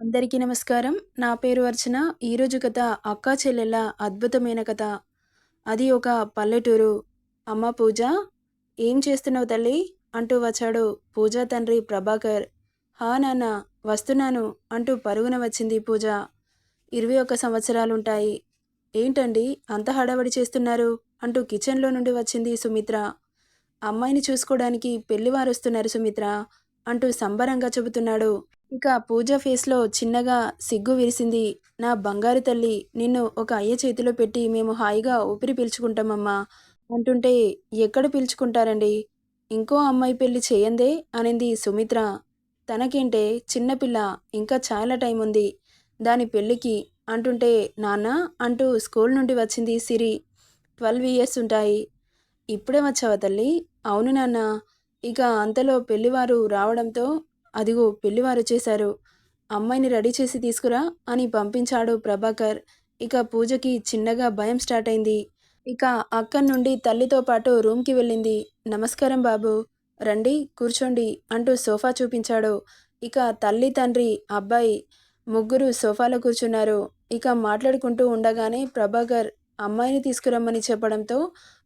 అందరికీ నమస్కారం. నా పేరు అర్చన. ఈరోజు కథ అక్కా చెల్లెళ్ళ అద్భుతమైన కథ. అది ఒక పల్లెటూరు. అమ్మ పూజ, ఏం చేస్తున్నావు తల్లి? అంటూ వచ్చాడు పూజ తండ్రి ప్రభాకర్. హా నాన్న, వస్తున్నాను అంటూ పరుగున వచ్చింది పూజ. 21 సంవత్సరాలుంటాయి. ఏంటండి అంత హడావడి చేస్తున్నారు? అంటూ కిచెన్లో నుండి వచ్చింది సుమిత్ర. అమ్మాయిని చూసుకోవడానికి పెళ్లివారొస్తున్నారు సుమిత్ర అంటూ సంబరంగా చెబుతున్నాడు. ఇక పూజ ఫేస్‌లో చిన్నగా సిగ్గు విరిసింది. నా బంగారు తల్లి, నిన్ను ఒక అయ్య చేతిలో పెట్టి మేము హాయిగా ఊపిరి పీల్చుకుంటామమ్మా అంటుంటే, ఎక్కడ పీల్చుకుంటారండి? ఇంకో అమ్మాయి పెళ్లి చేయందే అనింది సుమిత్ర. తనకేంటే చిన్నపిల్ల, ఇంకా చాలా టైముంది దాని పెళ్ళికి అంటుంటే, నాన్నా అంటూ స్కూల్ నుండి వచ్చింది సిరి. 12 ఇయర్స్ ఉంటాయి. ఇప్పుడే వచ్చావా తల్లి? అవును నాన్న. ఇక అంతలో పెళ్లివారు రావడంతో అదిగో పెళ్లివారొచ్చేశారు. అమ్మాయిని రెడీ చేసి తీసుకురా అని పంపించాడు ప్రభాకర్. ఇక పూజకి చిన్నగా భయం స్టార్ట్ అయింది. ఇక అక్కడి నుండి తల్లితో పాటు రూమ్‌కి వెళ్ళింది. నమస్కారం బాబు. రండి కూర్చోండి అంటూ సోఫా చూపించాడు. ఇక తల్లి, తండ్రి, అబ్బాయి ముగ్గురు సోఫాలో కూర్చున్నారు. ఇక మాట్లాడుకుంటూ ఉండగానే ప్రభాకర్ అమ్మాయిని తీసుకురమ్మని చెప్పడంతో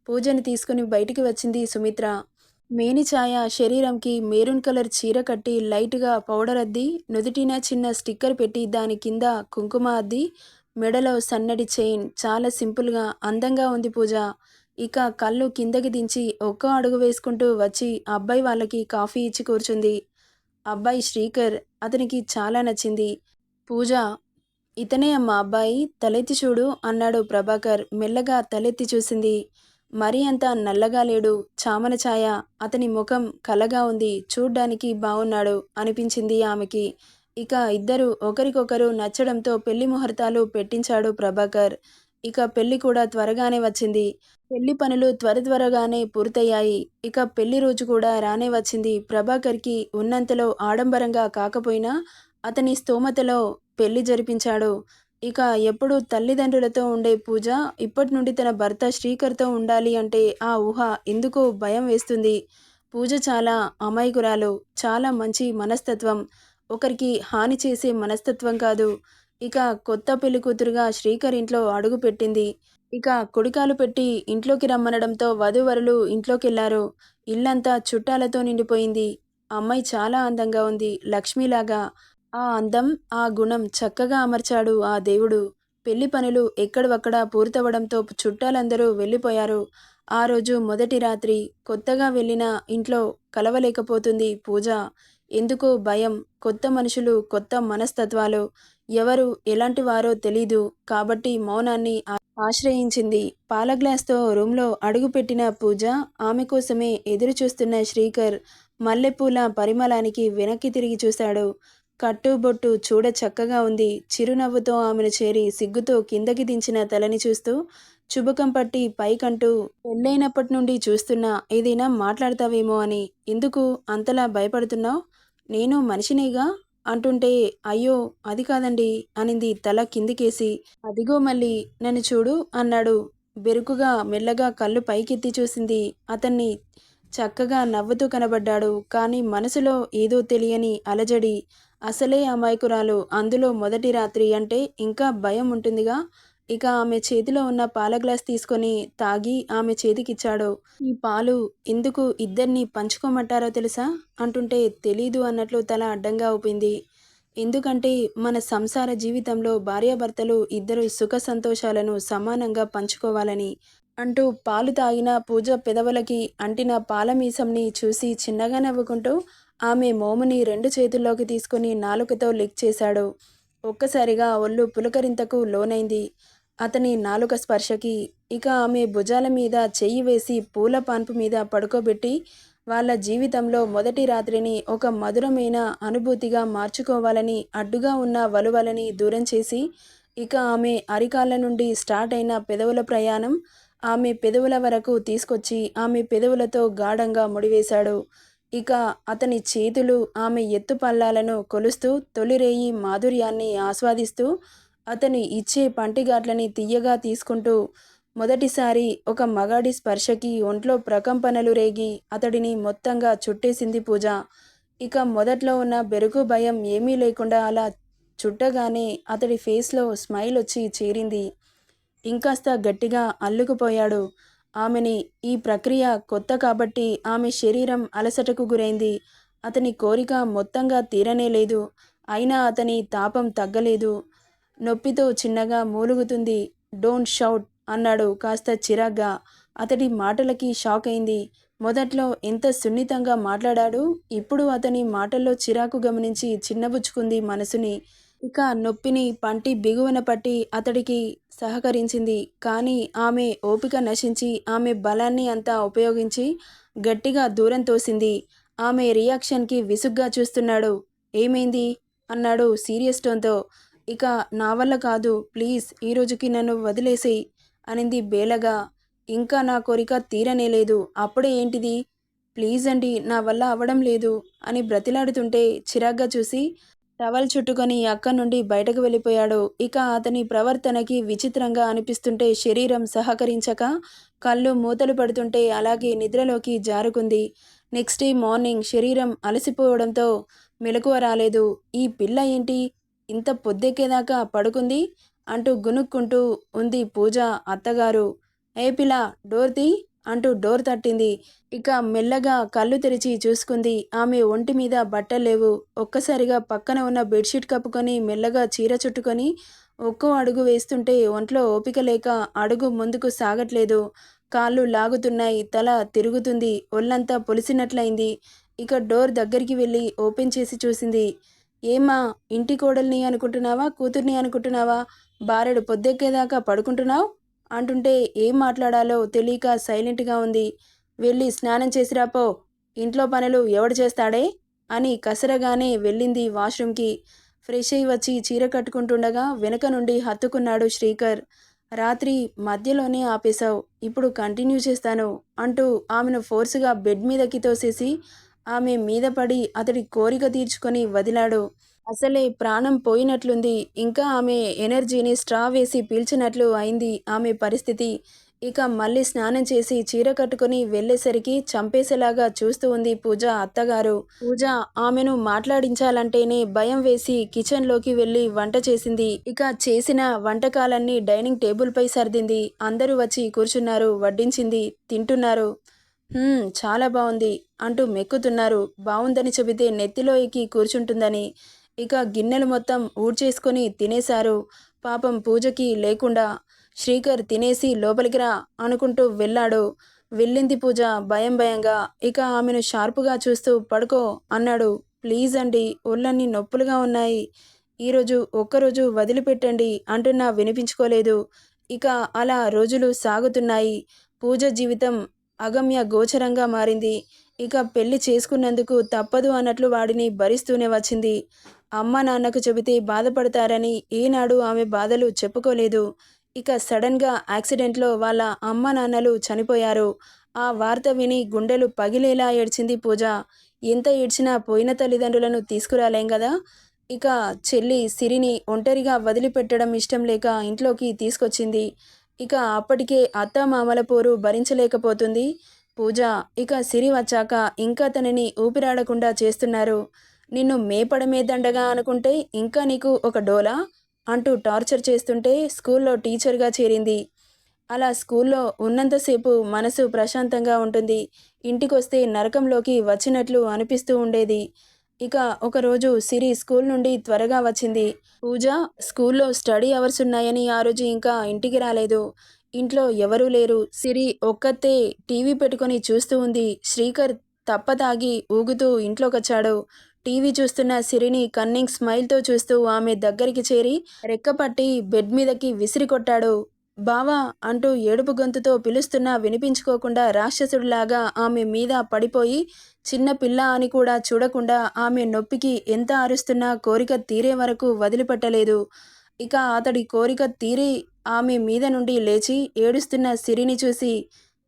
పూజని తీసుకుని బయటికి వచ్చింది సుమిత్ర. మేని ఛాయ శరీరంకి మెరూన్ కలర్ చీర కట్టి లైట్‌గా పౌడర్ అద్ది, నుదిటిన చిన్న స్టిక్కర్ పెట్టి దాని కింద కుంకుమ అద్ది, మెడలో సన్నటి చైన్ చాలా సింపుల్‌గా, అందంగా ఉంది పూజ. ఇక కళ్ళు కిందకి దించి ఒక్కో అడుగు వేసుకుంటూ వచ్చి అబ్బాయి వాళ్ళకి కాఫీ ఇచ్చి కూర్చుంది. అబ్బాయి శ్రీకర్. అతనికి చాలా నచ్చింది. పూజ, ఇతనే అమ్మా అబ్బాయి, తలెత్తి చూడు అన్నాడు ప్రభాకర్. మెల్లగా తలెత్తి చూసింది. మరీ అంత నల్లగా లేడు, చామన ఛాయ. అతని ముఖం కళగా ఉంది, చూడ్డానికి బావున్నాడు అనిపించింది ఆమెకి. ఇక ఇద్దరు ఒకరికొకరు నచ్చడంతో పెళ్లి ముహూర్తాలు పెట్టించాడు ప్రభాకర్. ఇక పెళ్లి కూడా త్వరగానే వచ్చింది. పెళ్లి పనులు త్వరగానే పూర్తయ్యాయి. ఇక పెళ్లి రోజు కూడా రానే వచ్చింది. ప్రభాకర్‌కి ఉన్నంతలో ఆడంబరంగా కాకపోయినా అతని స్తోమతలో పెళ్లి జరిపించాడు. ఇక ఎప్పుడూ తల్లిదండ్రులతో ఉండే పూజ ఇప్పటి నుండి తన భర్త శ్రీకర్‌తో ఉండాలి అంటే ఆ ఊహ ఎందుకో భయం వేస్తుంది. పూజ చాలా అమాయకురాలు, చాలా మంచి మనస్తత్వం. ఒకరికి హాని చేసే మనస్తత్వం కాదు. ఇక కొత్త పెళ్లికూతురుగా శ్రీకర్ ఇంట్లో అడుగుపెట్టింది. ఇక కుడికాలు పెట్టి ఇంట్లోకి రమ్మనడంతో వధూవరులు ఇంట్లోకెళ్లారు. ఇల్లంతా చుట్టాలతో నిండిపోయింది. అమ్మాయి చాలా అందంగా ఉంది, లక్ష్మిలాగా. ఆ అందం, ఆ గుణం చక్కగా అమర్చాడు ఆ దేవుడు. పెళ్లి పనులు ఎక్కడివక్కడ పూర్తవడంతో చుట్టాలందరూ వెళ్ళిపోయారు. ఆ రోజు మొదటి రాత్రి. కొత్తగా వెళ్ళిన ఇంట్లో కలవలేకపోతుంది పూజ. ఎందుకో భయం. కొత్త మనుషులు, కొత్త మనస్తత్వాలు. ఎవరు ఎలాంటి వారో తెలీదు. కాబట్టి మౌనాన్ని ఆశ్రయించింది. పాల గ్లాస్‌తో రూమ్‌లో అడుగుపెట్టిన పూజ, ఆమె కోసమే ఎదురుచూస్తున్న శ్రీకర్ మల్లెపూల పరిమళానికి వెనక్కి తిరిగి చూశాడు. కట్టు, బొట్టు చూడ చక్కగా ఉంది. చిరునవ్వుతో ఆమెను చేరి సిగ్గుతో కిందకి దించిన తలని చూస్తూ చుబుకం పట్టి పైకంటూ, పెళ్ళైనప్పటి నుండి చూస్తున్నా ఏదైనా మాట్లాడతావేమో అని. ఎందుకు అంతలా భయపడుతున్నావ్? నేను మనిషినేగా అంటుంటే, అయ్యో అది కాదండి అనింది తల కిందికేసి. అదిగో మళ్ళీ నన్ను చూడు అన్నాడు. బెరుకుగా మెల్లగా కళ్ళు పైకెత్తి చూసింది. అతన్ని చక్కగా నవ్వుతూ కనబడ్డాడు. కానీ మనసులో ఏదో తెలియని అలజడి. అసలే అమాయకురాలు, అందులో మొదటి రాత్రి అంటే ఇంకా భయం ఉంటుందిగా. ఇక ఆమె చేతిలో ఉన్న పాల గ్లాస్ తీసుకొని తాగి ఆమె చేతికిచ్చాడు. ఈ పాలు ఎందుకు ఇద్దరిని పంచుకోమంటారో తెలుసా అంటుంటే, తెలీదు అన్నట్లు తల అడ్డంగా ఊపింది. ఎందుకంటే మన సంసార జీవితంలో భార్యాభర్తలు ఇద్దరు సుఖ సంతోషాలను సమానంగా పంచుకోవాలని అంటూ పాలు తాగిన పూజ పెదవులకి అంటిన పాల మీసంని చూసి చిన్నగా నవ్వుకుంటూ ఆమె మోముని 2 చేతుల్లోకి తీసుకుని నాలుకతో లిక్ చేశాడు. ఒక్కసారిగా ఒళ్ళు పులకరింతకు లోనైంది అతని నాలుక స్పర్శకి. ఇక ఆమె భుజాల మీద చెయ్యి వేసి పూల పాన్పు మీద పడుకోబెట్టి వాళ్ళ జీవితంలో మొదటి రాత్రిని ఒక మధురమైన అనుభూతిగా మార్చుకోవాలని అడ్డుగా ఉన్న వలువలని దూరం చేసి, ఇక ఆమె అరికాళ్ళ నుండి స్టార్ట్ అయిన పెదవుల ప్రయాణం ఆమె పెదవుల వరకు తీసుకొచ్చి ఆమె పెదవులతో గాఢంగా ముడివేశాడు. ఇక అతని చేతులు ఆమె ఎత్తు పల్లాలను కొలుస్తూ తొలిరేయి మాధుర్యాన్ని ఆస్వాదిస్తూ అతని ఇచ్చే పంటిగాట్లని తియ్యగా తీసుకుంటూ మొదటిసారి ఒక మగాడి స్పర్శకి ఒంట్లో ప్రకంపనలు రేగి అతడిని మొత్తంగా చుట్టేసింది పూజ. ఇక మొదట్లో ఉన్న బెరుకు భయం ఏమీ లేకుండా అలా చుట్టగానే అతడి ఫేస్లో స్మైల్ వచ్చి చేరింది. ఇంకాస్త గట్టిగా అల్లుకుపోయాడు. ఆమెని. ఈ ప్రక్రియ కొత్త కాబట్టి ఆమె శరీరం అలసటకు గురైంది. అతని కోరిక మొత్తంగా తీరనేలేదు. అయినా అతని తాపం తగ్గలేదు. నొప్పితో చిన్నగా మూలుగుతుంది. డోంట్ షౌట్ అన్నాడు కాస్త చిరాగ్గా. అతడి మాటలకి షాక్ అయింది. మొదట్లో ఎంత సున్నితంగా మాట్లాడాడు. ఇప్పుడు అతని మాటల్లో చిరాకు గమనించి చిన్నబుచ్చుకుంది మనసుని. ఇక నొప్పిని పంటి బిగువన పట్టి అతడికి సహకరించింది. కానీ ఆమె ఓపిక నశించి ఆమె బలాన్ని అంతా ఉపయోగించి గట్టిగా దూరం తోసింది. ఆమె రియాక్షన్కి విసుగ్గా చూస్తున్నాడు. ఏమైంది అన్నాడు సీరియస్ టోన్తో. ఇక నా వల్ల కాదు, ప్లీజ్ ఈరోజుకి నన్ను వదిలేసేయ్ అనింది బేలగా. ఇంకా నా కోరిక తీరనేలేదు, అప్పుడే ఏంటిది? ప్లీజ్ అండి, నా వల్ల అవ్వడం లేదు అని బ్రతిలాడుతుంటే చిరాగ్గా చూసి టవల్ చుట్టుకొని అక్కడి నుండి బయటకు వెళ్ళిపోయాడు. ఇక అతని ప్రవర్తనకి విచిత్రంగా అనిపిస్తుంటే శరీరం సహకరించక కళ్ళు మూతలు పడుతుంటే అలాగే నిద్రలోకి జారుకుంది. నెక్స్ట్ డే మార్నింగ్ శరీరం అలసిపోవడంతో మెలకువ రాలేదు. ఈ పిల్ల ఏంటి ఇంత పొద్దెక్కేదాకా పడుకుంది అంటూ గునుక్కుంటూ ఉంది పూజ అత్తగారు. ఏ పిల్ల, డోర్ తీ అంటూ డోర్ తట్టింది. ఇక మెల్లగా కళ్ళు తెరిచి చూసుకుంది. ఆమె ఒంటి మీద బట్టలేవు. ఒక్కసారిగా పక్కన ఉన్న బెడ్షీట్ కప్పుకొని మెల్లగా చీర చుట్టుకొని ఒక్కో అడుగు వేస్తుంటే ఒంట్లో ఓపిక లేక అడుగు ముందుకు సాగట్లేదు. కాళ్ళు లాగుతున్నాయి, తల తిరుగుతుంది, ఒళ్ళంతా పొలిసినట్లయింది. ఇక డోర్ దగ్గరికి వెళ్ళి ఓపెన్ చేసి చూసింది. ఏమా, ఇంటి కోడల్ని అనుకుంటున్నావా, కూతుర్ని అనుకుంటున్నావా? బారెడు పొద్దెక్కేదాకా పడుకుంటున్నావు అంటుంటే ఏం మాట్లాడాలో తెలియక సైలెంట్గా ఉంది. వెళ్ళి స్నానం చేసిరాపో, ఇంట్లో పనులు ఎవడు చేస్తాడే అని కసరగానే వెళ్ళింది వాష్రూమ్కి. ఫ్రెష్ అయి వచ్చి చీర కట్టుకుంటుండగా వెనక నుండి హత్తుకున్నాడు శ్రీకర్. రాత్రి మధ్యలోనే ఆపేశావు, ఇప్పుడు కంటిన్యూ చేస్తాను అంటూ ఆమెను ఫోర్సుగా బెడ్ మీదకి తోసేసి ఆమె మీద పడి అతడి కోరిక తీర్చుకొని వదిలాడు. అసలే ప్రాణం పోయినట్లుంది. ఇంకా ఆమె ఎనర్జీని స్ట్రా వేసి పీల్చినట్లు అయింది ఆమె పరిస్థితి. ఇక మళ్ళీ స్నానం చేసి చీర కట్టుకుని వెళ్ళేసరికి చంపేసేలాగా చూస్తూ ఉంది పూజ అత్తగారు. పూజ ఆమెను మాట్లాడించాలంటేనే భయం వేసి కిచెన్లోకి వెళ్ళి వంట చేసింది. ఇక చేసిన వంటకాలన్నీ డైనింగ్ టేబుల్పై సర్దింది. అందరూ వచ్చి కూర్చున్నారు, వడ్డించింది, తింటున్నారు. చాలా బాగుంది అంటూ మెక్కుతున్నారు. బాగుందని చెబితే నెత్తిలో ఎక్కి కూర్చుంటుందని. ఇక గిన్నెలు మొత్తం ఊడ్చేసుకొని తినేశారు. పాపం పూజకి లేకుండా. శ్రీకర్ తినేసి లోపలికి రా అనుకుంటూ వెళ్ళాడు. వెళ్ళింది పూజ భయం భయంగా. ఇక ఆమెను షార్పుగా చూస్తూ పడుకో అన్నాడు. ప్లీజ్ అండి, ఒళ్ళన్నీ నొప్పులుగా ఉన్నాయి, ఈరోజు ఒక్కరోజు వదిలిపెట్టండి అంటున్నా వినిపించుకోలేదు. ఇక అలా రోజులు సాగుతున్నాయి. పూజ జీవితం అగమ్య గోచరంగా మారింది. ఇక పెళ్లి చేసుకున్నందుకు తప్పదు అన్నట్లు వాడిని భరిస్తూనే వచ్చింది. అమ్మ నాన్నకు చెబితే బాధపడతారని ఏనాడు ఆమె బాధలు చెప్పుకోలేదు. ఇక సడన్గా యాక్సిడెంట్లో వాళ్ళ అమ్మ నాన్నలు చనిపోయారు. ఆ వార్త విని గుండెలు పగిలేలా ఏడ్చింది పూజ. ఎంత ఏడ్చినా పోయిన తల్లిదండ్రులను తీసుకురాలేం కదా. ఇక చెల్లి సిరిని ఒంటరిగా వదిలిపెట్టడం ఇష్టం లేక ఇంట్లోకి తీసుకొచ్చింది. ఇక అప్పటికే అత్తామామల పోరు భరించలేకపోతుంది పూజ. ఇక సిరి వచ్చాక ఇంకా తనని ఊపిరాడకుండా చేస్తున్నారు. నిన్ను మేపడమే దండగా అనుకుంటే ఇంకా నీకు ఒక డోలా అంటూ టార్చర్ చేస్తుంటే స్కూల్లో టీచర్గా చేరింది. అలా స్కూల్లో ఉన్నంతసేపు మనసు ప్రశాంతంగా ఉంటుంది. ఇంటికొస్తే నరకంలోకి వచ్చినట్లు అనిపిస్తూ ఉండేది. ఇక ఒకరోజు సిరి స్కూల్ నుండి త్వరగా వచ్చింది. పూజ స్కూల్లో స్టడీ అవర్స్ ఉన్నాయని ఆ రోజు ఇంకా ఇంటికి రాలేదు. ఇంట్లో ఎవరూ లేరు. సిరి ఒక్కతే టీవీ పెట్టుకొని చూస్తూ ఉంది. శ్రీకర్ తప్పతాగి ఊగుతూ ఇంట్లోకొచ్చాడు. టీవీ చూస్తున్న సిరిని కన్నింగ్ స్మైల్తో చూస్తూ ఆమె దగ్గరికి చేరి రెక్కపట్టి బెడ్ మీదకి విసిరి కొట్టాడు. బావా అంటూ ఏడుపు గొంతుతో పిలుస్తున్నా వినిపించుకోకుండా రాక్షసుడిలాగా ఆమె మీద పడిపోయి చిన్న పిల్ల అని కూడా చూడకుండా ఆమె నొప్పికి ఎంత అరుస్తున్నా కోరిక తీరే వరకు వదిలిపెట్టలేదు. ఇక అతడి కోరిక తీరి ఆమె మీద నుండి లేచి ఏడుస్తున్న సిరిని చూసి,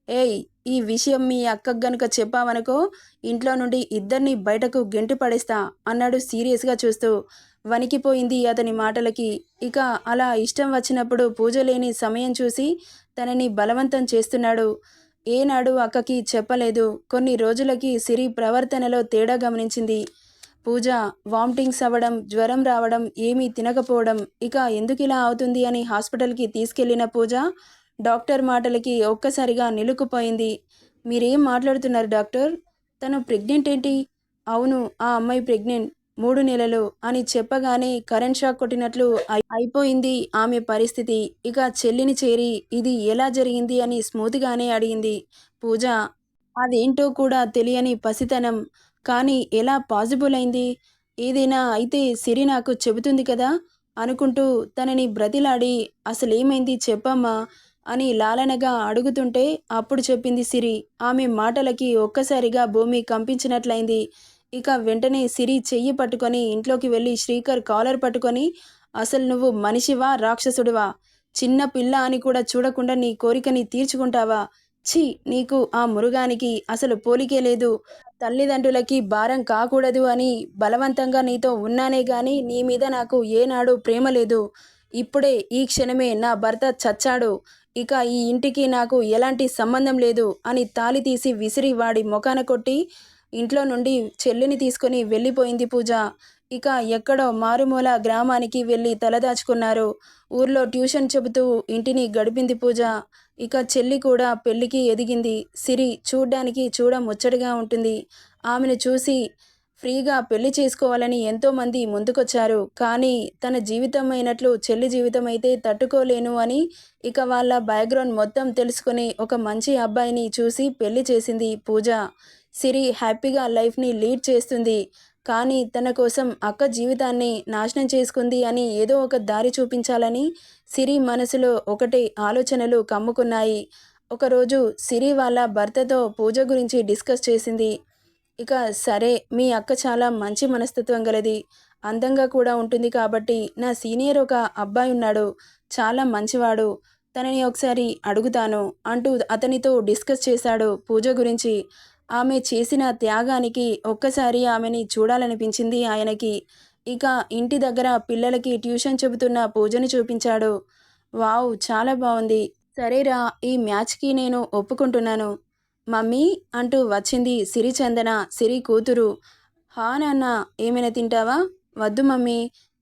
ఏయ్, ఈ విషయం మీ అక్కకు గనుక చెప్పావనుకో ఇంట్లో నుండి ఇద్దరిని బయటకు గెంటి పడేస్తా అన్నాడు సీరియస్గా చూస్తూ. వణికిపోయింది అతని మాటలకి. ఇక అలా ఇష్టం వచ్చినప్పుడు పూజ లేని సమయం చూసి తనని బలవంతం చేస్తున్నాడు. ఏనాడు అక్కకి చెప్పలేదు. కొన్ని రోజులకి సిరి ప్రవర్తనలో తేడా గమనించింది. పూజ వామిటింగ్స్ అవ్వడం, జ్వరం రావడం, ఏమీ తినకపోవడం, ఇక ఎందుకిలా అవుతుంది అని హాస్పిటల్‌కి తీసుకెళ్లిన పూజ, డాక్టర్ మాటలకి ఒక్కసారిగా నిలుక్కుపోయింది. "మీరేం మాట్లాడుతున్నారు డాక్టర్? తను ప్రెగ్నెంట్ ఏంటి?" "అవును. ఆ అమ్మాయి ప్రెగ్నెంట్. 3 నెలలు" అని చెప్పగానే కరెంట్ షాక్ కొట్టినట్లు అయిపోయింది ఆమె పరిస్థితి. ఇక చెల్లిని చేరి ఇది ఎలా జరిగింది అని స్మూత్‌గానే అడిగింది పూజ. అదేంటో కూడా తెలియని పసితనం. కానీ ఎలా పాజిబుల్ అయింది? ఏదైనా అయితే సిరి నాకు చెబుతుంది కదా! అనుకుంటూ తనని బ్రతిలాడి "అసలేమైంది చెప్పమ్మా" అని లాలనగా అడుగుతుంటే అప్పుడు చెప్పింది సిరి. ఆమె మాటలకి ఒక్కసారిగా భూమి కంపించినట్లయింది. ఇక వెంటనే సిరి చెయ్యి పట్టుకొని ఇంట్లోకి వెళ్లి శ్రీకర్ కాలర్ పట్టుకొని "అసలు నువ్వు మనిషివా? రాక్షసుడివా? చిన్న పిల్ల అని కూడా చూడకుండా నీ కోరికని తీర్చుకుంటావా? ఛీ! నీకు ఆ మురుగానికి అసలు పోలికే లేదు. తల్లిదండ్రులకి భారం కాకూడదు అని బలవంతంగా నీతో ఉన్నానే గాని నీ మీద నాకు ఏనాడు ప్రేమ లేదు. ఇప్పుడే ఈ క్షణమే నా భర్త చచ్చాడు. ఇక ఈ ఇంటికి నాకు ఎలాంటి సంబంధం లేదు" అని తాళి తీసి విసిరి వాడి మొఖాన కొట్టి ఇంట్లో నుండి చెల్లిని తీసుకొని వెళ్ళిపోయింది పూజ. ఇక ఎక్కడో మారుమూల గ్రామానికి వెళ్ళి తలదాచుకున్నారు. ఊర్లో ట్యూషన్ చెబుతూ ఇంటిని గడిపింది పూజ. ఇక చెల్లి కూడా పెళ్ళికి ఎదిగింది. సిరి చూడ్డానికి చూడముచ్చటగా ఉంటుంది. ఆమెను చూసి ఫ్రీగా పెళ్లి చేసుకోవాలని ఎంతోమంది ముందుకొచ్చారు. కానీ తన జీవితమైనట్లు చెల్లి జీవితమైతే తట్టుకోలేను అని ఇక వాళ్ళ బ్యాక్‌గ్రౌండ్ మొత్తం తెలుసుకొని ఒక మంచి అబ్బాయిని చూసి పెళ్లి చేసింది పూజ. సిరి హ్యాపీగా లైఫ్‌ని లీడ్ చేస్తుంది. కానీ తన కోసం అక్క జీవితాన్ని నాశనం చేసుకుంది అని ఏదో ఒక దారి చూపించాలని సిరి మనసులో ఒకటే ఆలోచనలు కమ్ముకున్నాయి. ఒకరోజు సిరి వాళ్ళ భర్తతో పూజ గురించి డిస్కస్ చేసింది. ఇక సరే మీ అక్క చాలా మంచి మనస్తత్వం గలది. అందంగా కూడా ఉంటుంది కాబట్టి నా సీనియర్ ఒక అబ్బాయున్నాడు. చాలా మంచివాడు. తనని ఒకసారి అడుగుతాను అంటూ అతనితో డిస్కస్ చేశాడు పూజ గురించి. ఆమె చేసిన త్యాగానికి ఒక్కసారి ఆమెని చూడాలనిపించింది ఆయనకి. ఇక ఇంటి దగ్గర పిల్లలకి ట్యూషన్ చెబుతున్న పూజని చూపించాడు. వావ్! చాలా బావుంది. సరేరా ఈ మ్యాచ్‌కి నేను ఒప్పుకుంటున్నాను. మమ్మీ అంటూ వచ్చింది సిరిచందన, సిరి కూతురు. హా నాన్న ఏమైనా తింటావా? వద్దు మమ్మీ.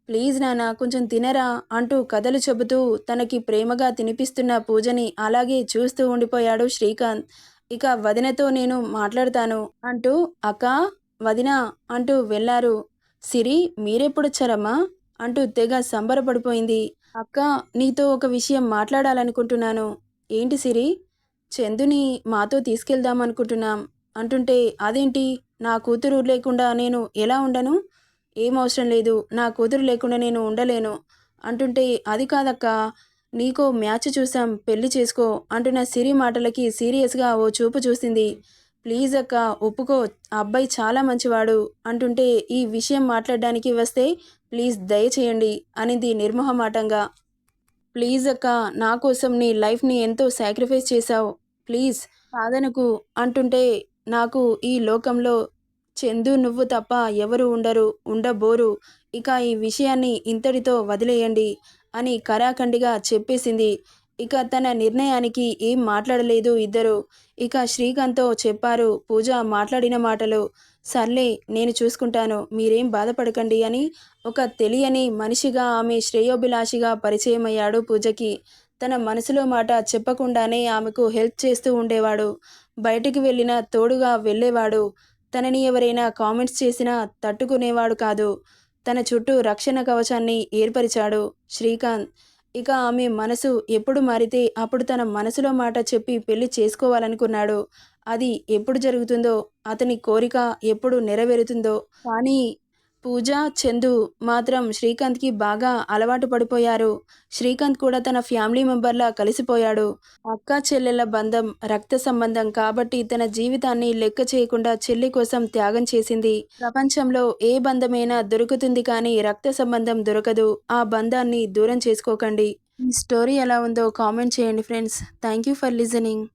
ప్లీజ్ నాన్న కొంచెం తినరా అంటూ కథలు చెబుతూ తనకి ప్రేమగా తినిపిస్తున్న పూజని అలాగే చూస్తూ ఉండిపోయాడు శ్రీకాంత్. ఇక వదినతో నేను మాట్లాడతాను అంటూ అక్కా, వదినా అంటూ వెళ్ళారు. సిరి మీరెప్పుడొచ్చారమ్మా? అంటూ తెగ సంబరపడిపోయింది. అక్కా నీతో ఒక విషయం మాట్లాడాలనుకుంటున్నాను. ఏంటి సిరి? చందుని మాతో తీసుకెళ్దామనుకుంటున్నాం అంటుంటే అదేంటి? నా కూతురు లేకుండా నేను ఎలా ఉండను? ఏం అవసరం లేదు. నా కూతురు లేకుండా నేను ఉండలేను అంటుంటే అది కాదక్కా! నీకో మ్యాచ్ చూసాం పెళ్లి చేసుకో అంటున్న సిరి మాటలకి సీరియస్‌గా ఓ చూపు చూసింది. ప్లీజ్ అక్కా ఒప్పుకో. ఆ అబ్బాయి చాలా మంచివాడు అంటుంటే ఈ విషయం మాట్లాడడానికి వస్తే ప్లీజ్ దయచేయండి అనింది నిర్మొహమాటంగా. ప్లీజ్ అక్కా నా కోసం నీ లైఫ్‌ని ఎంతో సాక్రిఫైస్ చేశావు. ప్లీజ్ కాదనకు అంటుంటే నాకు ఈ లోకంలో చందు నువ్వు తప్ప ఎవరు ఉండరు, ఉండబోరు. ఇక ఈ విషయాన్ని ఇంతటితో వదిలేయండి అని ఖరాఖండిగా చెప్పేసింది. ఇక తన నిర్ణయానికి ఏం మాట్లాడలేదు ఇద్దరు. ఇక శ్రీకాంత్‌తో చెప్పారు పూజ మాట్లాడిన మాటలు. సర్లే నేను చూసుకుంటాను. మీరేం బాధపడకండి అని ఒక తెలియని మనిషిగా ఆమె శ్రేయోభిలాషిగా పరిచయమయ్యాడు పూజకి. తన మనసులో మాట చెప్పకుండానే ఆమెకు హెల్ప్ చేస్తూ ఉండేవాడు. బయటికి వెళ్ళినా తోడుగా వెళ్ళేవాడు. తనని ఎవరైనా కామెంట్స్ చేసినా తట్టుకునేవాడు కాదు. తన చుట్టూ రక్షణ కవచాన్ని ఏర్పరిచాడు శ్రీకాంత్. ఇక ఆమె మనసు ఎప్పుడు మారితే అప్పుడు తన మనసులో మాట చెప్పి పెళ్లి చేసుకోవాలనుకున్నాడు. అది ఎప్పుడు జరుగుతుందో, అతని కోరిక ఎప్పుడు నెరవేరుతుందో. కానీ పూజ, చందు మాత్రం శ్రీకాంత్‌కి బాగా అలవాటు పడిపోయారు. శ్రీకాంత్ కూడా తన ఫ్యామిలీ మెంబర్‌లా కలిసిపోయాడు. అక్కా చెల్లెళ్ళ బంధం రక్త సంబంధం కాబట్టి తన జీవితాన్ని లెక్క చేయకుండా చెల్లి కోసం త్యాగం చేసింది. ప్రపంచంలో ఏ బంధమైనా దొరుకుతుంది కానీ రక్త సంబంధం దొరకదు. ఆ బంధాన్ని దూరం చేసుకోకండి. ఈ స్టోరీ ఎలా ఉందో కామెంట్ చేయండి friends. Thank you for listening.